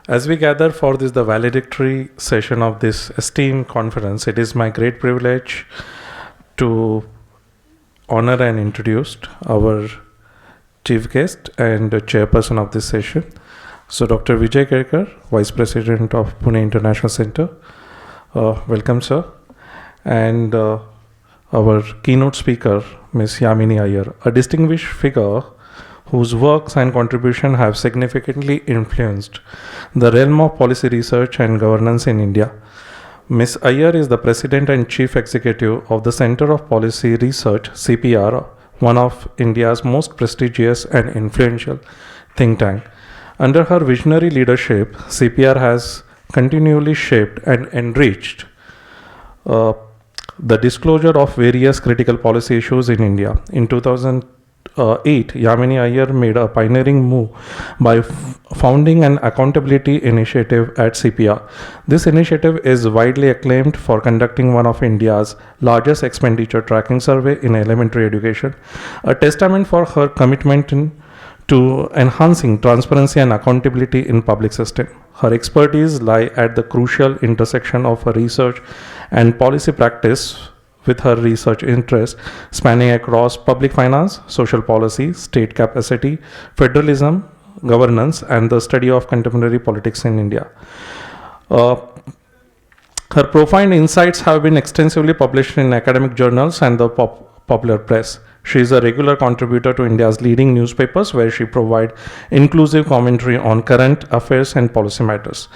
As we gather for this, the valedictory session of this esteemed conference, it is my great privilege to honor and introduce our chief guest and chairperson of this session. So, Dr. Vijay Kerkar, Vice President of Pune International Center. Welcome, sir. And our keynote speaker, Ms. Yamini Iyer, a distinguished figure whose works and contribution have significantly influenced the realm of policy research and governance in India. Ms. Iyer is the President and Chief Executive of the Center of Policy Research, CPR, one of India's most prestigious and influential think tank. Under her visionary leadership, CPR has continually shaped and enriched the disclosure of various critical policy issues in India. In 2008, Yamini Iyer made a pioneering move by founding an accountability initiative at CPR. This initiative is widely acclaimed for conducting one of India's largest expenditure tracking survey in elementary education, a testament for her commitment to enhancing transparency and accountability in public system. Her expertise lie at the crucial intersection of her research and policy practice, with her research interests spanning across public finance, social policy, state capacity, federalism, governance, and the study of contemporary politics in India. Her profound insights have been extensively published in academic journals and the popular press. She is a regular contributor to India's leading newspapers, where she provides inclusive commentary on current affairs and policy matters.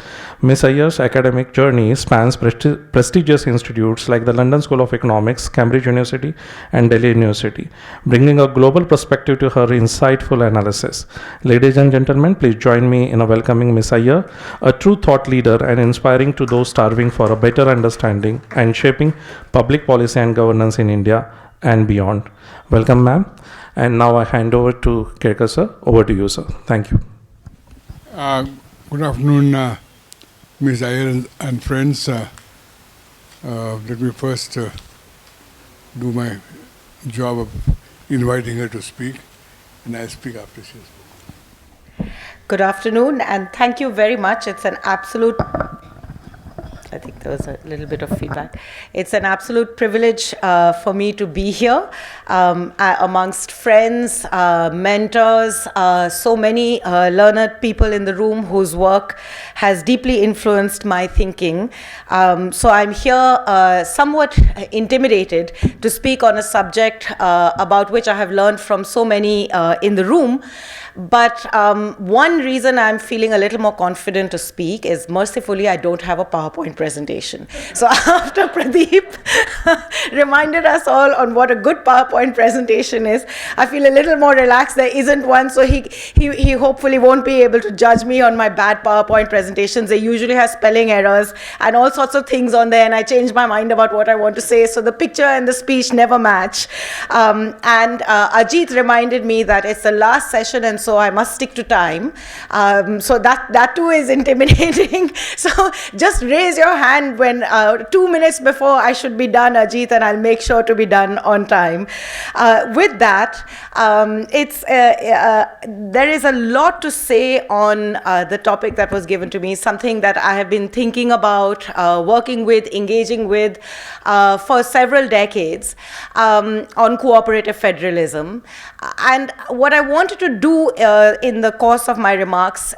Ms. Iyer's academic journey spans prestigious institutes like the London School of Economics, Cambridge University, and Delhi University, bringing a global perspective to her insightful analysis. Ladies and gentlemen, please join me in welcoming Ms. Iyer, a true thought leader and inspiring to those starving for a better understanding and shaping public policy and governance in India and beyond. Welcome, ma'am. And now I hand over to Kerkar, sir. Over to you, sir. Thank you. Good afternoon, Ms. Iyer and friends. Let me first do my job of inviting her to speak, and I'll speak after she has. Good afternoon, and thank you very much. It's an absolute... I think there was a little bit of feedback. It's an absolute privilege for me to be here amongst friends, mentors, so many learned people in the room whose work has deeply influenced my thinking. So I'm here somewhat intimidated to speak on a subject about which I have learned from so many in the room. But one reason I'm feeling a little more confident to speak is, mercifully, I don't have a PowerPoint presentation. So after Pradeep reminded us all on what a good PowerPoint presentation is, I feel a little more relaxed. There isn't one, so he hopefully won't be able to judge me on my bad PowerPoint presentations. They usually have spelling errors and all sorts of things on there, and I change my mind about what I want to say, so the picture and the speech never match. And Ajit reminded me that it's the last session, and so I must stick to time. So that too is intimidating. So just raise your hand when 2 minutes before I should be done, Ajit, and I'll make sure to be done on time. With that, there is a lot to say on the topic that was given to me, something that I have been thinking about, working with, engaging with for several decades, on cooperative federalism. And what I wanted to do in the course of my remarks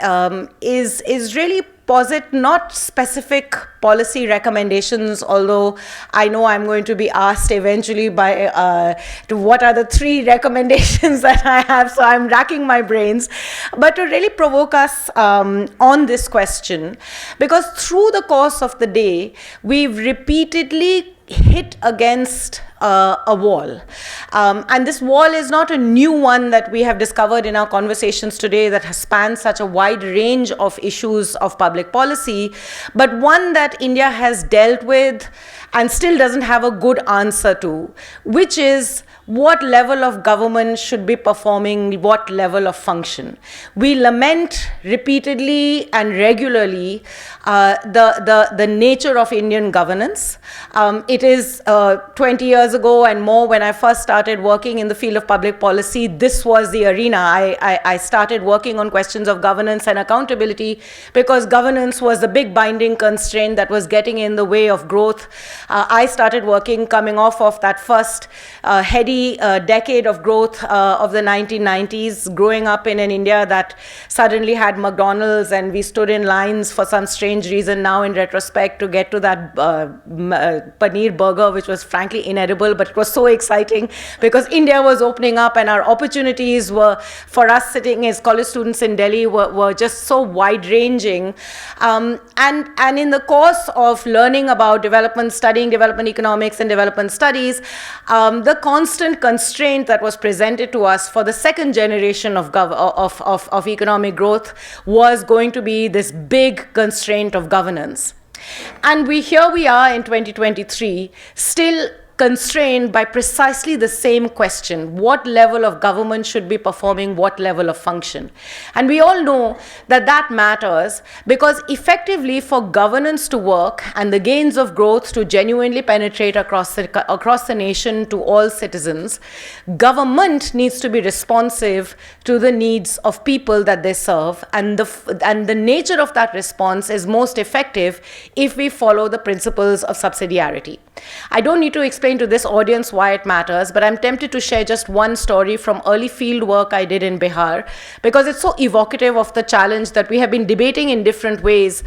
is really posit not specific policy recommendations, although I know I'm going to be asked eventually to what are the 3 recommendations that I have, so I'm racking my brains, but to really provoke us on this question, because through the course of the day, we've repeatedly hit against a wall. And this wall is not a new one that we have discovered in our conversations today that has spanned such a wide range of issues of public policy, but one that India has dealt with and still doesn't have a good answer to, which is what level of government should be performing what level of function. We lament repeatedly and regularly the nature of Indian governance. It is 20 years ago and more when I first started working in the field of public policy, this was the arena. I started working on questions of governance and accountability because governance was the big binding constraint that was getting in the way of growth. I started working coming off of that first heady decade of growth of the 1990s, growing up in an India that suddenly had McDonald's, and we stood in lines for some strange reason now in retrospect to get to that paneer burger, which was frankly inedible, but it was so exciting because India was opening up and our opportunities were, for us sitting as college students in Delhi, were just so wide-ranging. And in the course of learning about development, studying development economics and development studies, the constant constraint that was presented to us for the second generation of economic growth was going to be this big constraint of governance. And here we are in 2023, still constrained by precisely the same question: what level of government should be performing what level of function? And we all know that that matters because effectively for governance to work and the gains of growth to genuinely penetrate across the nation to all citizens, government needs to be responsive to the needs of people that they serve, and the nature of that response is most effective if we follow the principles of subsidiarity. I don't need to explain to this audience why it matters, but I'm tempted to share just one story from early field work I did in Bihar because it's so evocative of the challenge that we have been debating in different ways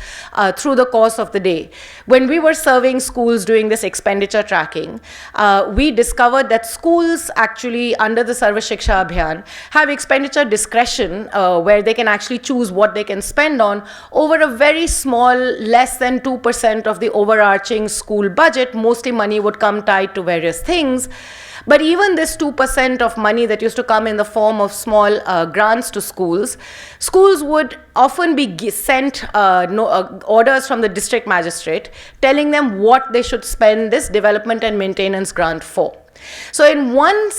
through the course of the day. When we were serving schools doing this expenditure tracking, we discovered that schools actually under the Sarva Shiksha Abhiyan have expenditure discretion where they can actually choose what they can spend on over a very small, less than 2% of the overarching school budget. Mostly money would come tied to various things. But even this 2% of money that used to come in the form of small grants to schools would often be sent orders from the district magistrate telling them what they should spend this development and maintenance grant for. So in one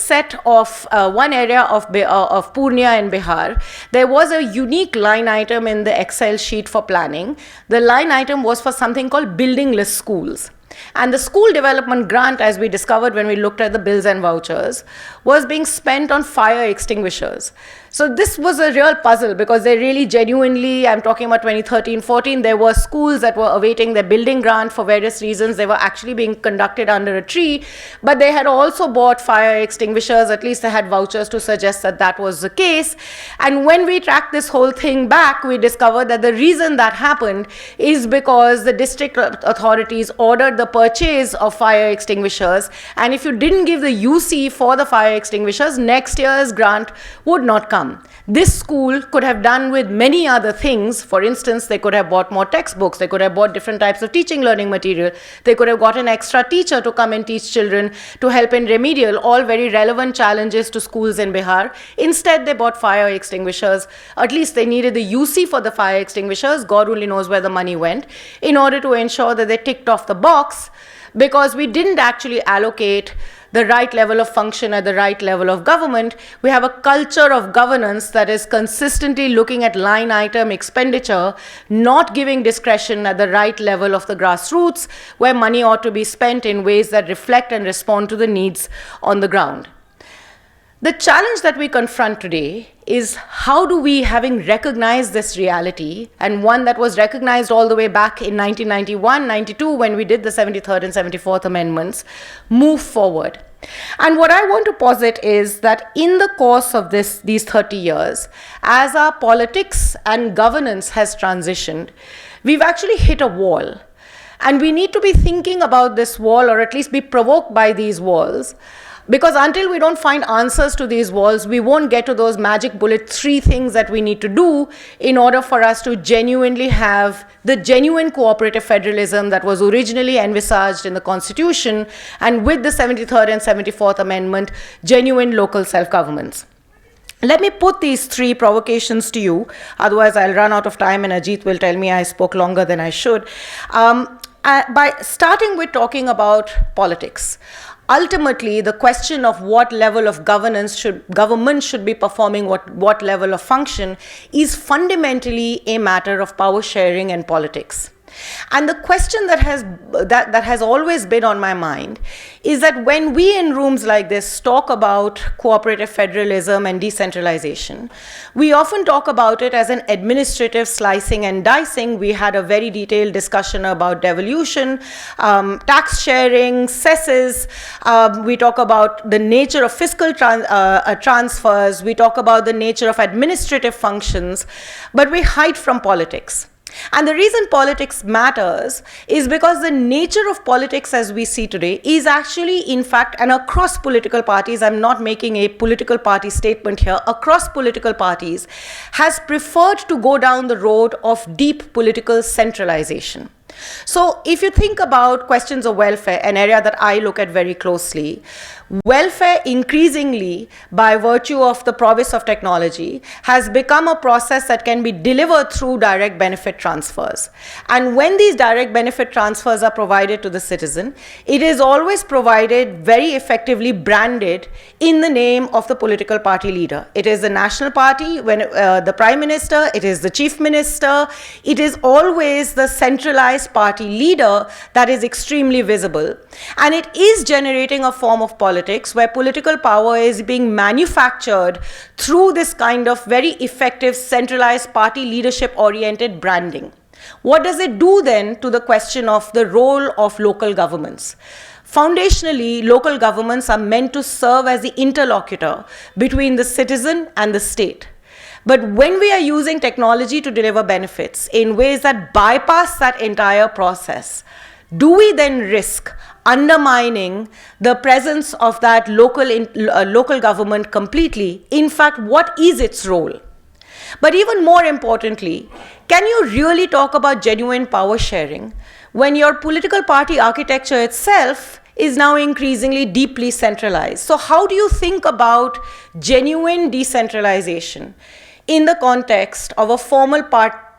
area of Purnia in Bihar, there was a unique line item in the Excel sheet for planning. The line item was for something called buildingless schools. And the school development grant, as we discovered when we looked at the bills and vouchers, was being spent on fire extinguishers. So this was a real puzzle because they really genuinely, I'm talking about 2013-14, there were schools that were awaiting their building grant for various reasons. They were actually being conducted under a tree, but they had also bought fire extinguishers. At least they had vouchers to suggest that that was the case. And when we tracked this whole thing back, we discovered that the reason that happened is because the district authorities ordered the purchase of fire extinguishers. And if you didn't give the UC for the fire extinguishers, next year's grant would not come. This school could have done with many other things. For instance, they could have bought more textbooks, they could have bought different types of teaching learning material, they could have got an extra teacher to come and teach children to help in remedial, all very relevant challenges to schools in Bihar. Instead, they bought fire extinguishers. At least they needed the UC for the fire extinguishers. God only knows where the money went, in order to ensure that they ticked off the box, because we didn't actually allocate the right level of function at the right level of government. We have a culture of governance that is consistently looking at line item expenditure, not giving discretion at the right level of the grassroots, where money ought to be spent in ways that reflect and respond to the needs on the ground. The challenge that we confront today is how do we, having recognized this reality, and one that was recognized all the way back in 1991-92 when we did the 73rd and 74th Amendments, move forward? And what I want to posit is that in the course of these 30 years, as our politics and governance has transitioned, we've actually hit a wall. And we need to be thinking about this wall, or at least be provoked by these walls, because until we don't find answers to these walls, we won't get to those magic bullet 3 things that we need to do in order for us to genuinely have the genuine cooperative federalism that was originally envisaged in the Constitution, and with the 73rd and 74th Amendment, genuine local self-governments. Let me put these 3 provocations to you, otherwise I'll run out of time and Ajit will tell me I spoke longer than I should. by starting with talking about politics. Ultimately, the question of what level of government should be performing what level of function is fundamentally a matter of power sharing and politics. And the question that has always been on my mind is that when we in rooms like this talk about cooperative federalism and decentralization, we often talk about it as an administrative slicing and dicing. We had a very detailed discussion about devolution, tax sharing, cesses. We talk about the nature of fiscal transfers. We talk about the nature of administrative functions, but we hide from politics. And the reason politics matters is because the nature of politics as we see today is actually, in fact, and across political parties, I'm not making a political party statement here, across political parties, has preferred to go down the road of deep political centralization. So if you think about questions of welfare, an area that I look at very closely, welfare increasingly, by virtue of the prowess of technology, has become a process that can be delivered through direct benefit transfers. And when these direct benefit transfers are provided to the citizen, it is always provided very effectively branded in the name of the political party leader. It is the national party, when the prime minister, it is the chief minister, it is always the centralized party leader that is extremely visible. And it is generating a form of politics where political power is being manufactured through this kind of very effective centralized party leadership oriented branding. What does it do then to the question of the role of local governments? Foundationally, local governments are meant to serve as the interlocutor between the citizen and the state. But when we are using technology to deliver benefits in ways that bypass that entire process, do we then risk undermining the presence of that local government completely? In fact, what is its role? But even more importantly, can you really talk about genuine power sharing when your political party architecture itself is now increasingly deeply centralized? So how do you think about genuine decentralization in the context of a formal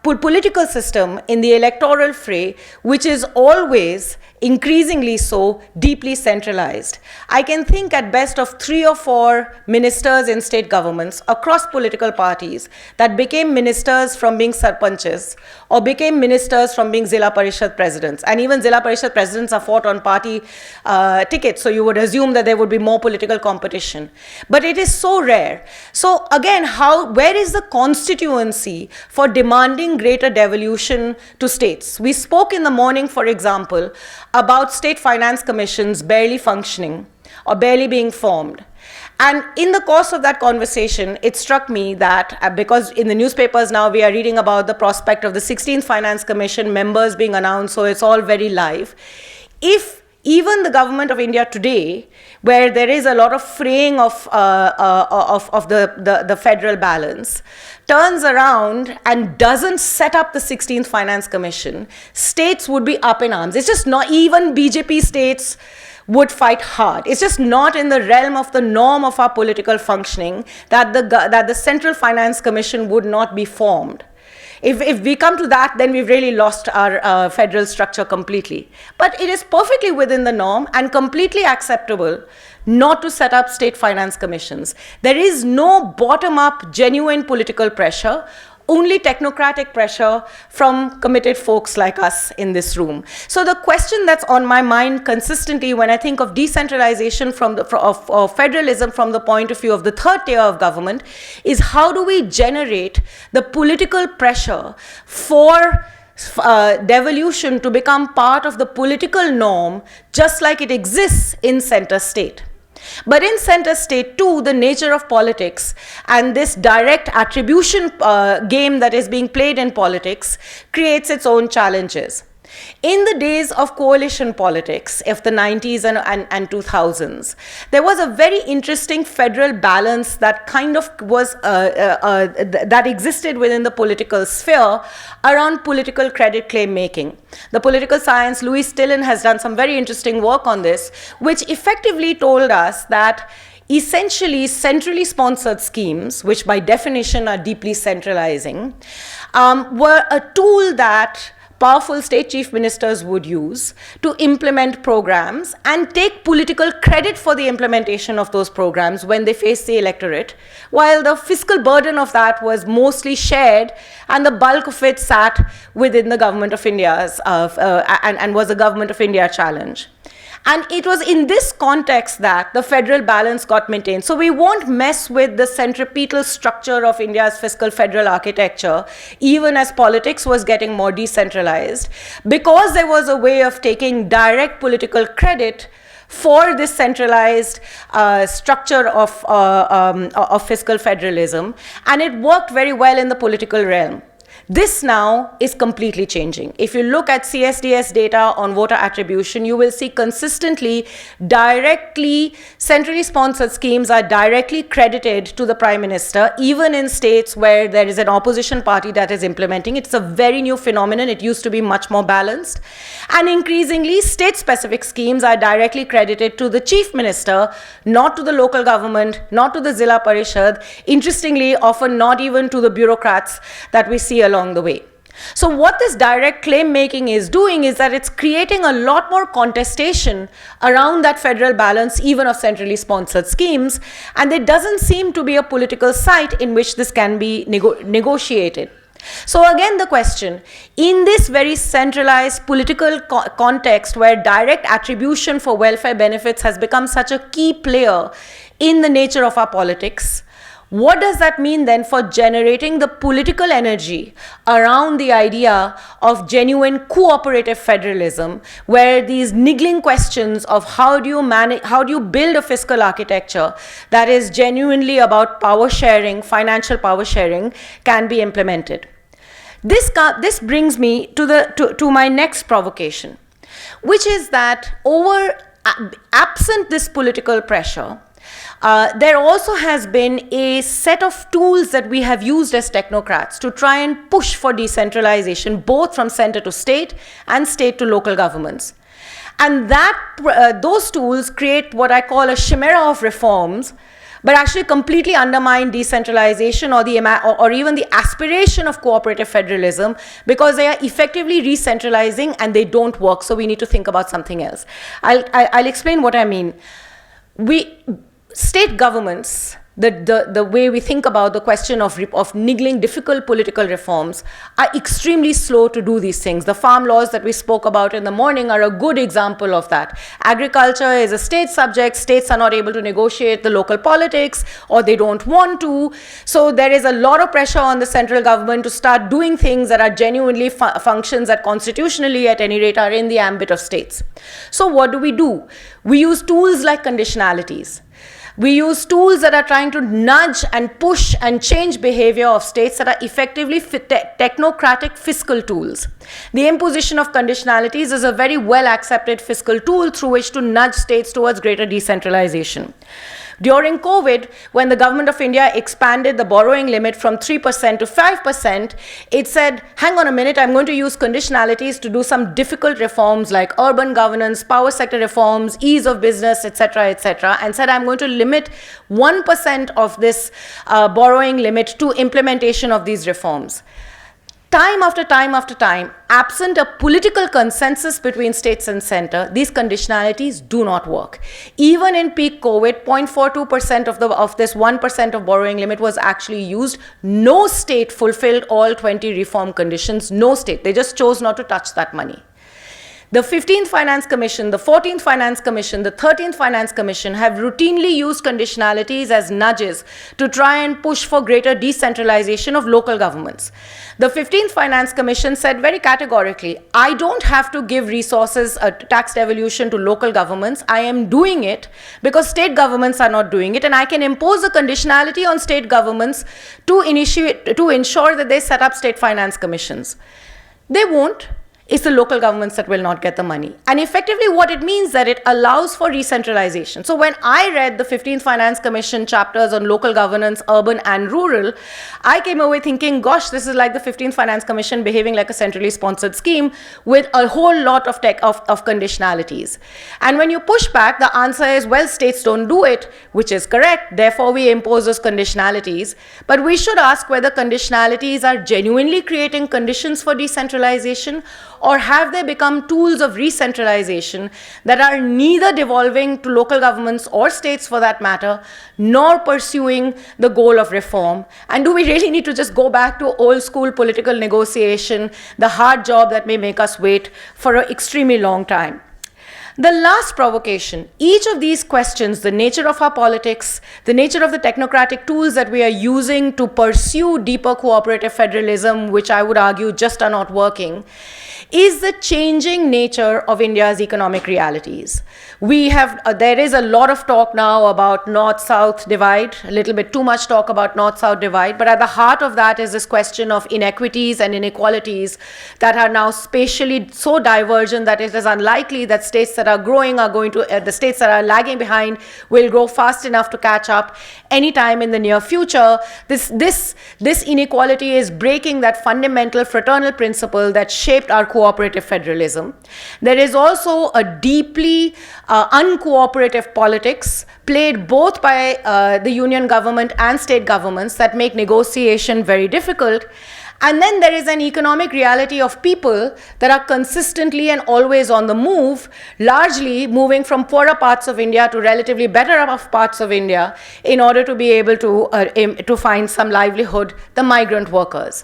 political system in the electoral fray, which is always increasingly so deeply centralized? I can think at best of 3 or 4 ministers in state governments across political parties that became ministers from being sarpanches or became ministers from being Zilla Parishad presidents. And even Zilla Parishad presidents are fought on party tickets, so you would assume that there would be more political competition. But it is so rare. So again, where is the constituency for demanding greater devolution to states? We spoke in the morning, for example, about state finance commissions barely functioning or barely being formed. And in the course of that conversation, it struck me that because in the newspapers now we are reading about the prospect of the 16th Finance Commission members being announced, so it's all very live. If even the government of India today, where there is a lot of fraying of the federal balance, turns around and doesn't set up the 16th Finance Commission, states would be up in arms. It's just not, even BJP states would fight hard. It's just not in the realm of the norm of our political functioning that the Central Finance Commission would not be formed. If we come to that, then we've really lost our federal structure completely. But it is perfectly within the norm and completely acceptable not to set up state finance commissions. There is no bottom-up genuine political pressure, only technocratic pressure from committed folks like us in this room. So the question that's on my mind consistently when I think of decentralization of federalism from the point of view of the third tier of government is how do we generate the political pressure for devolution to become part of the political norm just like it exists in center state. But in center state too, the nature of politics and this direct attribution game that is being played in politics creates its own challenges. In the days of coalition politics of the 90s and 2000s, there was a very interesting federal balance that kind of was that existed within the political sphere around political credit claim making. The political science, Louis Stillen has done some very interesting work on this, which effectively told us that essentially centrally sponsored schemes, which by definition are deeply centralizing, were a tool that powerful state chief ministers would use to implement programs and take political credit for the implementation of those programs when they face the electorate, while the fiscal burden of that was mostly shared and the bulk of it sat within the government of India's and was a government of India challenge. And it was in this context that the federal balance got maintained. So we won't mess with the centripetal structure of India's fiscal federal architecture, even as politics was getting more decentralized, because there was a way of taking direct political credit for this centralized structure of fiscal federalism. And it worked very well in the political realm. This now is completely changing. If you look at CSDS data on voter attribution, you will see consistently centrally sponsored schemes are directly credited to the Prime Minister, even in states where there is an opposition party that is implementing. It's a very new phenomenon. It used to be much more balanced. And increasingly, state-specific schemes are directly credited to the Chief Minister, not to the local government, not to the Zilla Parishad, interestingly, often not even to the bureaucrats that we see along the way. So what this direct claim making is doing is that it's creating a lot more contestation around that federal balance, even of centrally sponsored schemes, and there doesn't seem to be a political site in which this can be negotiated. So again, the question, in this very centralized political context where direct attribution for welfare benefits has become such a key player in the nature of our politics, what does that mean then for generating the political energy around the idea of genuine cooperative federalism, where these niggling questions of how do you build a fiscal architecture that is genuinely about power sharing, financial power sharing, can be implemented? This brings me to my next provocation, which is that absent this political pressure, there also has been a set of tools that we have used as technocrats to try and push for decentralization, both from center to state and state to local governments. And those tools create what I call a chimera of reforms, but actually completely undermine decentralization or even the aspiration of cooperative federalism, because they are effectively re-centralizing and they don't work. So we need to think about something else. I'll explain what I mean. State governments, the way we think about the question of niggling difficult political reforms, are extremely slow to do these things. The farm laws that we spoke about in the morning are a good example of that. Agriculture is a state subject. States are not able to negotiate the local politics, or they don't want to. So there is a lot of pressure on the central government to start doing things that are genuinely functions that constitutionally, at any rate, are in the ambit of states. So what do? We use tools like conditionalities. We use tools that are trying to nudge and push and change behavior of states that are effectively technocratic fiscal tools. The imposition of conditionalities is a very well accepted fiscal tool through which to nudge states towards greater decentralization. During COVID, when the government of India expanded the borrowing limit from 3% to 5%, it said, hang on a minute, I'm going to use conditionalities to do some difficult reforms like urban governance, power sector reforms, ease of business, etc., and said, I'm going to limit 1% of this borrowing limit to implementation of these reforms. Time after time after time, absent a political consensus between states and center, these conditionalities do not work. Even in peak COVID, 0.42% of this 1% of borrowing limit was actually used. No state fulfilled all 20 reform conditions. No state. They just chose not to touch that money. The 15th Finance Commission, the 14th Finance Commission, the 13th Finance Commission have routinely used conditionalities as nudges to try and push for greater decentralization of local governments. The 15th Finance Commission said very categorically, I don't have to give resources, tax devolution to local governments. I am doing it because state governments are not doing it, and I can impose a conditionality on state governments to ensure that they set up state finance commissions. They won't. it's the local governments that will not get the money. And effectively what it means that it allows for decentralization. So when I read the 15th Finance Commission chapters on local governance, urban and rural, I came away thinking, gosh, this is like the 15th Finance Commission behaving like a centrally sponsored scheme with a whole lot of conditionalities. And when you push back, the answer is, well, states don't do it, which is correct. Therefore, we impose those conditionalities. But we should ask whether conditionalities are genuinely creating conditions for decentralization, or have they become tools of re-centralization that are neither devolving to local governments or states for that matter, nor pursuing the goal of reform? And do we really need to just go back to old school political negotiation, the hard job that may make us wait for an extremely long time? The last provocation, each of these questions, the nature of our politics, the nature of the technocratic tools that we are using to pursue deeper cooperative federalism, which I would argue just are not working, is the changing nature of India's economic realities. There is a lot of talk now about North-South divide, a little bit too much talk about North-South divide, but at the heart of that is this question of inequities and inequalities that are now spatially so divergent that it is unlikely that states that are growing are going to, the states that are lagging behind will grow fast enough to catch up anytime in the near future. This inequality is breaking that fundamental fraternal principle that shaped our cooperative federalism. There is also a deeply uncooperative politics played both by the union government and state governments that make negotiation very difficult. And then there is an economic reality of people that are consistently and always on the move, largely moving from poorer parts of India to relatively better off parts of India in order to be able to find some livelihood, the migrant workers.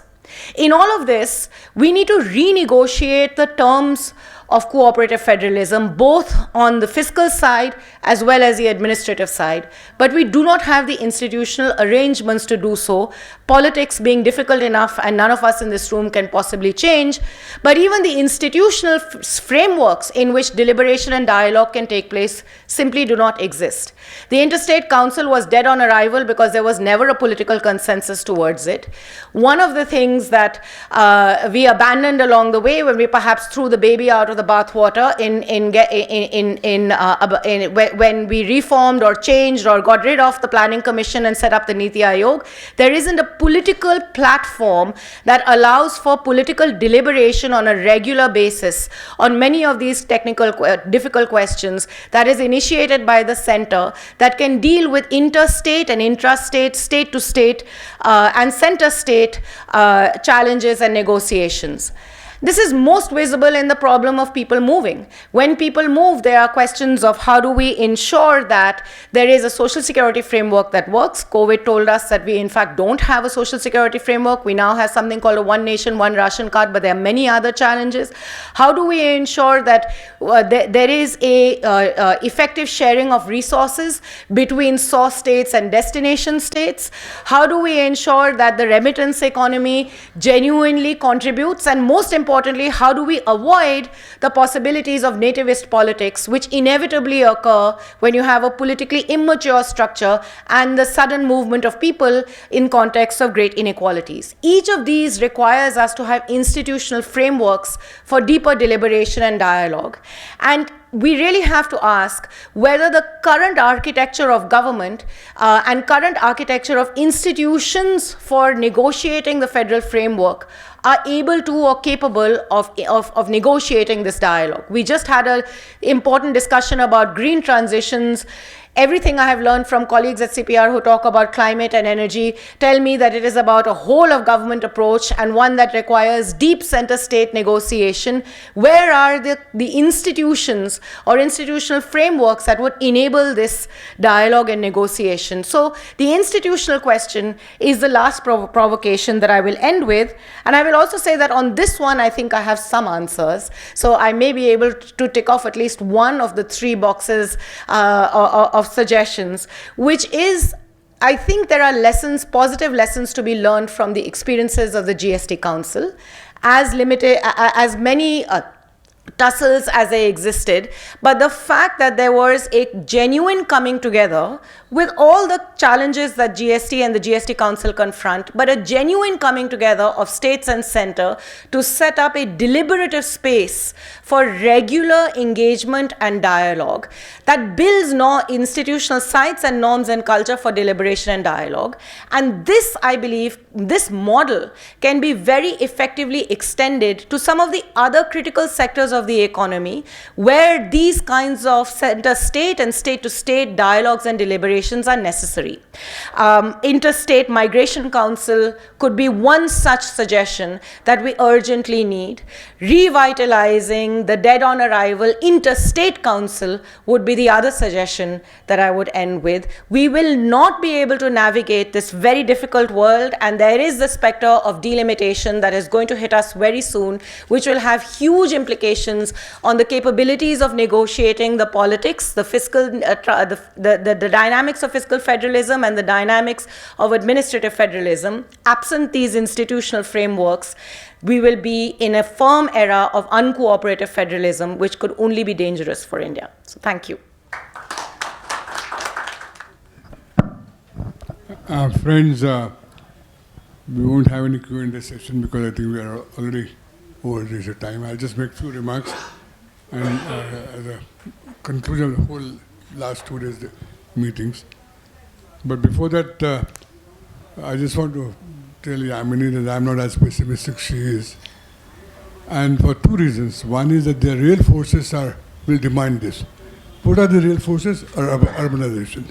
In all of this, we need to renegotiate the terms of cooperative federalism, both on the fiscal side as well as the administrative side. But we do not have the institutional arrangements to do so, politics being difficult enough and none of us in this room can possibly change. But even the institutional frameworks in which deliberation and dialogue can take place simply do not exist. The Interstate Council was dead on arrival because there was never a political consensus towards it. One of the things that we abandoned along the way when we perhaps threw the baby out of the bathwater when we reformed or changed or got rid of the Planning Commission and set up the Niti Aayog, there isn't a political platform that allows for political deliberation on a regular basis on many of these technical difficult questions that is initiated by the center that can deal with interstate and intrastate, state to state and center state challenges and negotiations. This is most visible in the problem of people moving. When people move, there are questions of how do we ensure that there is a social security framework that works. COVID told us that we in fact don't have a social security framework. We now have something called a One Nation, One Ration card, but there are many other challenges. How do we ensure that there is a effective sharing of resources between source states and destination states? How do we ensure that the remittance economy genuinely contributes? And most importantly, how do we avoid the possibilities of nativist politics, which inevitably occur when you have a politically immature structure and the sudden movement of people in context of great inequalities? Each of these requires us to have institutional frameworks for deeper deliberation and dialogue. And we really have to ask whether the current architecture of government and current architecture of institutions for negotiating the federal framework are able to or capable of negotiating this dialogue. We just had an important discussion about green transitions. Everything I have learned from colleagues at CPR who talk about climate and energy tell me that it is about a whole of government approach and one that requires deep center state negotiation. Where are the institutions or institutional frameworks that would enable this dialogue and negotiation? So the institutional question is the last provocation that I will end with. And I will also say that on this one, I think I have some answers. So I may be able to tick off at least one of the three boxes of suggestions, which is, I think there are lessons, positive lessons to be learned from the experiences of the GST Council. As many tussles as they existed, but the fact that there was a genuine coming together with all the challenges that GST and the GST Council confront, but a genuine coming together of states and center to set up a deliberative space for regular engagement and dialogue that builds institutional sites and norms and culture for deliberation and dialogue. And this, I believe, this model can be very effectively extended to some of the other critical sectors of the economy where these kinds of center-state and state-to-state dialogues and deliberations are necessary. Interstate Migration Council could be one such suggestion that we urgently need. Revitalizing the Dead on Arrival Interstate Council would be the other suggestion that I would end with. We will not be able to navigate this very difficult world, and there is the specter of delimitation that is going to hit us very soon, which will have huge implications on the capabilities of negotiating the politics, the fiscal, the dynamics of fiscal federalism and the dynamics of administrative federalism. Absent these institutional frameworks, we will be in a firm era of uncooperative federalism, which could only be dangerous for India. So thank you. Friends, we won't have any Q&A session because I think we are already over this time. I'll just make a few remarks and as a conclusion of the whole last 2 days meetings. But before that, I just want to tell Yamini that I'm not as pessimistic as she is. And for 2 reasons. One is that the real forces will demand this. What are the real forces? Urbanization.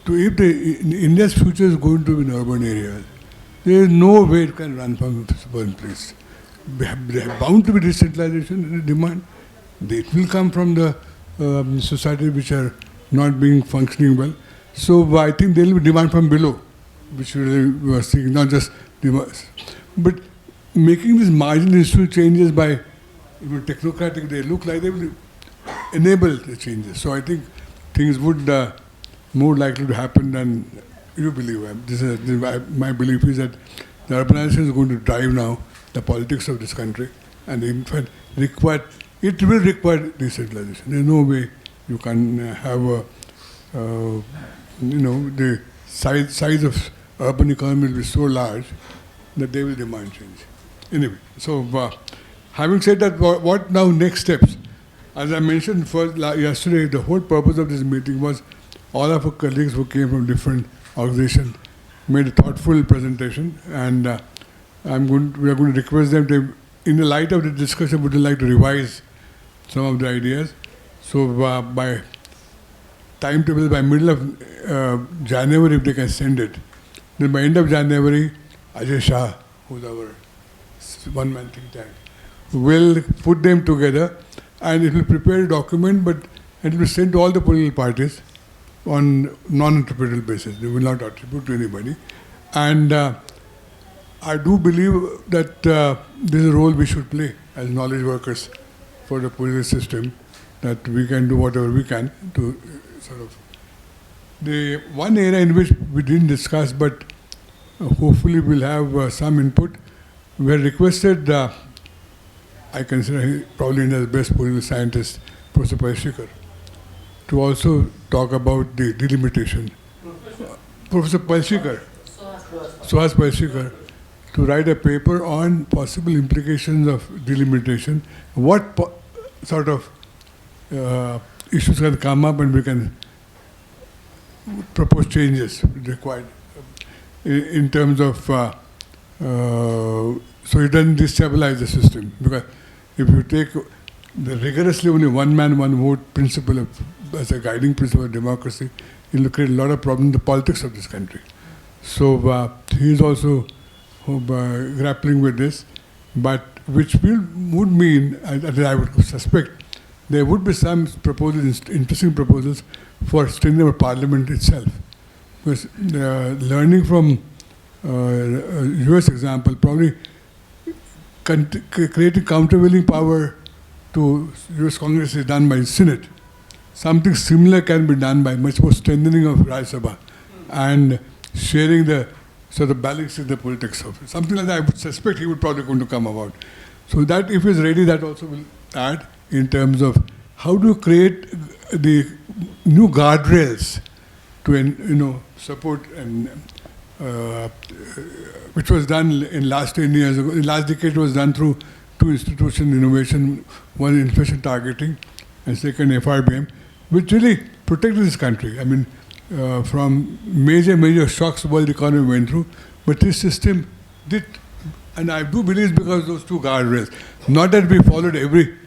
India's future is going to be in urban areas. There is no way it can run from one place. There are bound to be decentralization demand. It will come from the societies which are not being functioning well. So I think there will be demand from below, which we are seeing, not just demand. But making these marginal institutional changes by technocratic, they look like they will enable the changes. So I think things would more likely to happen than you believe. My belief is that the urbanization is going to drive now the politics of this country, and in fact it will require decentralization. There's no way you can have the size of urban economy will be so large that they will demand change. Anyway, so having said that, what now next steps? As I mentioned yesterday, the whole purpose of this meeting was all of our colleagues who came from different organizations made a thoughtful presentation, and we are going to request them to, in the light of the discussion, would like to revise some of the ideas. So by timetable, by middle of January, if they can send it, then by end of January, Ajay Shah, who's our one-man think tank, will put them together, and it will prepare a document, but it will be sent to all the political parties on non-attributable basis. They will not attribute to anybody. And I do believe that this is a role we should play as knowledge workers for the political system, that we can do whatever we can to sort of... The one area in which we didn't discuss, but hopefully we'll have some input, we had requested, I consider probably India's best political scientist, Professor Parshikar, to also talk about the delimitation. Professor Parshikar, Suhas Parshikar, to write a paper on possible implications of delimitation, what sort of issues can come up and we can propose changes required in terms of, so it doesn't destabilize the system. Because if you take the rigorously only one man, one vote principle as a guiding principle of democracy, it will create a lot of problems in the politics of this country. So he is also grappling with this, but which would mean, I would suspect, there would be some proposals, interesting proposals for strengthening our parliament itself. Because learning from US example, probably creating countervailing power to US Congress is done by Senate. Something similar can be done by much more strengthening of Rajya Sabha and sharing the sort of balancing the politics of it. Something like that I would suspect he would probably going to come about. So that if it's ready, that also will add in terms of how to create the new guardrails to support and which was done in last 10 years ago. In last decade was done through two institutions, innovation, one inflation targeting and second FRBM, which really protected this country. I mean, from major shocks the world economy went through, but this system did, and I do believe it's because of those two guardrails. Not that we followed every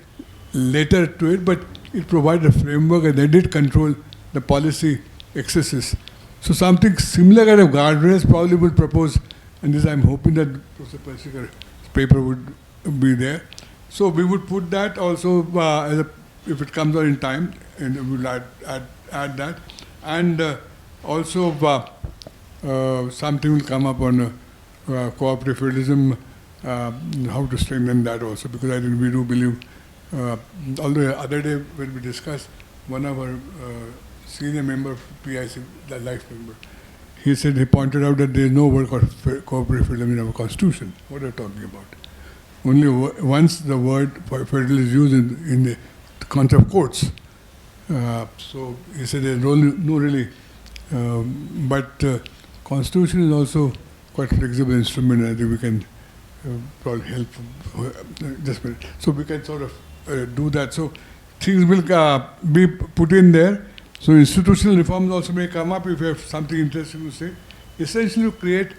letter to it, but it provided a framework and they did control the policy excesses. So something similar kind of guardrails probably would propose, and this I'm hoping that Professor Parsikar's paper would be there. So we would put that also if it comes out in time, and we will add that. And also something will come up on cooperative federalism, how to strengthen that also, because I think we do believe, although the other day when we discussed, one of our senior member of PIC, the life member, he pointed out that there is no word called cooperative federalism in our constitution. What are you talking about? Only once the word federal is used in the concept of courts. So he said there's no really, but constitution is also quite a flexible instrument, and I think we can probably help just a minute. So we can sort of do that. So things will be put in there. So institutional reforms also may come up if you have something interesting to say. Essentially to create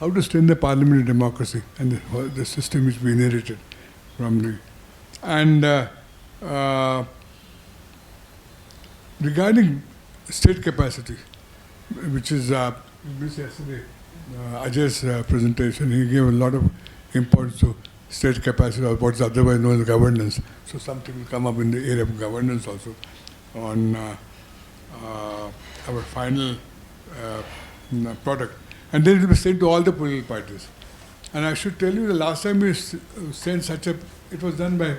how to strengthen the parliamentary democracy and the system which we inherited from the... And regarding state capacity, which is yesterday, Ajay's presentation, he gave a lot of importance to state capacity, or what's otherwise known as governance. So something will come up in the area of governance also on our final product. And then it will be sent to all the political parties. And I should tell you, the last time we sent it was done by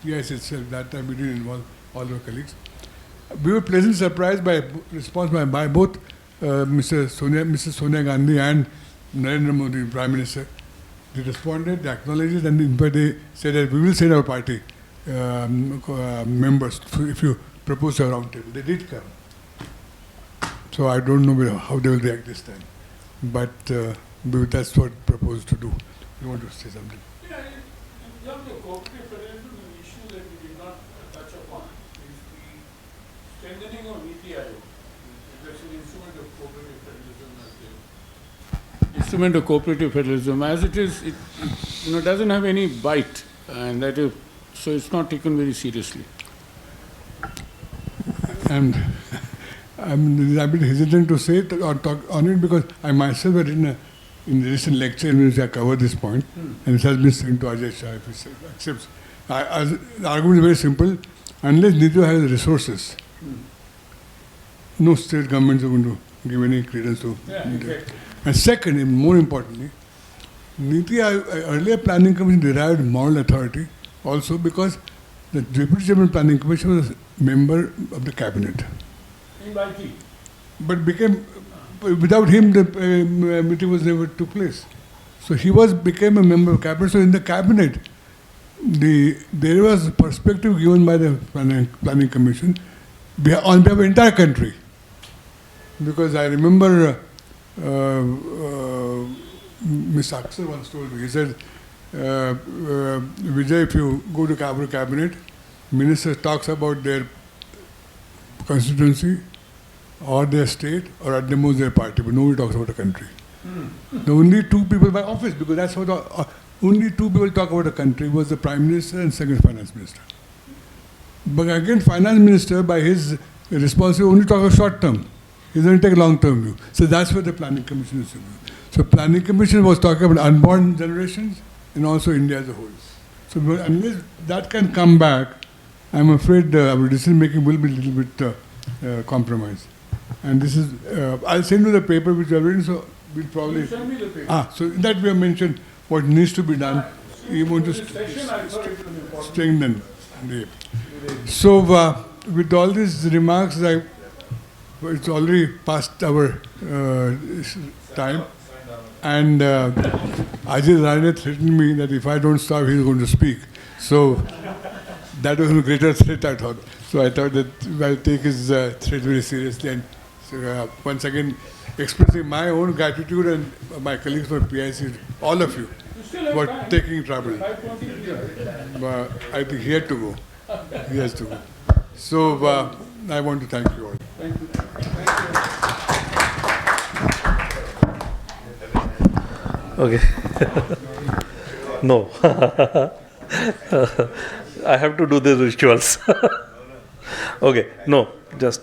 PIS itself. That time we didn't involve all our colleagues. We were pleasantly surprised by response by both Mrs. Sonia Gandhi and Narendra Modi, Prime Minister. They responded, they acknowledged it, and in fact they said that we will send our party members if you propose a round table. They did come. So I don't know how they will react this time. But that's what we propose to do. You want to say something? Yeah, in terms of cooperative federalism, the issue that we did not touch upon is the strengthening of Niti Aayog. That's an instrument of cooperative federalism. Instrument of cooperative federalism, as it is, it doesn't have any bite, and that is, so it's not taken very seriously. And I'm a bit hesitant to say it or talk on it because I myself had written in the recent lecture in which I covered this point, and it has been sent to Ajay Shah if he accepts. The argument is very simple. Unless Niti has the resources, no state governments are going to give any credence to Niti. Exactly. And second, and more importantly, Niti earlier planning commission derived moral authority also because the Deputy Chairman Planning Commission was a member of the cabinet. But without him, the meeting was never took place. So he became a member of cabinet. So in the cabinet, there was a perspective given by the planning commission on behalf of the entire country. Because I remember Ms. Aksar once told me, he said, Vijay, if you go to cabinet, minister talks about their constituency or their state or at the most their party, but nobody talks about the country. The only two people by office, because that's what only two people talk about the country was the Prime Minister and second Finance Minister. But again, Finance Minister by his responsibility only talk of short term. He doesn't take a long term view. So that's what the Planning Commission is doing. So Planning Commission was talking about unborn generations and also India as a whole. So unless that can come back, I'm afraid our decision making will be a little bit compromised. And this is, I'll send you the paper which I've written, so we'll probably... Send me the paper. So in that we have mentioned what needs to be done. You want to strengthen. So with all these remarks, it's already past our time. And Ajit Rane threatened me that if I don't stop, he's going to speak. So that was a greater threat, I thought. So I thought that I'll take his threat very seriously. And so, once again, expressing my own gratitude and my colleagues from PIC, all of you, for taking trouble. But I think he had to go. He has to go. So I want to thank you all. Okay. No. I have to do the rituals. Okay. No. Just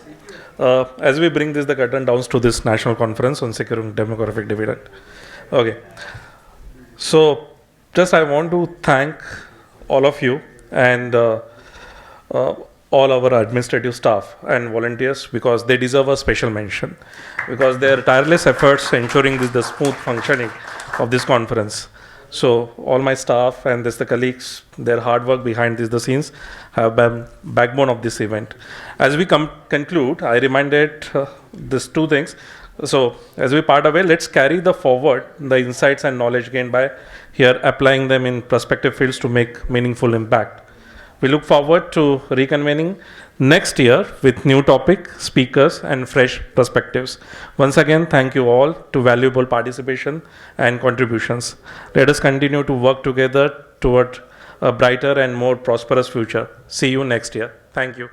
as we bring the curtain down to this national conference on securing demographic dividend. Okay. So just I want to thank all of you and all our administrative staff and volunteers, because they deserve a special mention, because their tireless efforts ensuring the smooth functioning of this conference. So all my staff and the colleagues, their hard work behind the scenes have been backbone of this event. As we conclude, I reminded these two things. So as we part away, let's carry forward the insights and knowledge gained by here, applying them in prospective fields to make meaningful impact. We look forward to reconvening next year with new topic, speakers, and fresh perspectives. Once again, thank you all to valuable participation and contributions. Let us continue to work together toward a brighter and more prosperous future. See you next year. Thank you.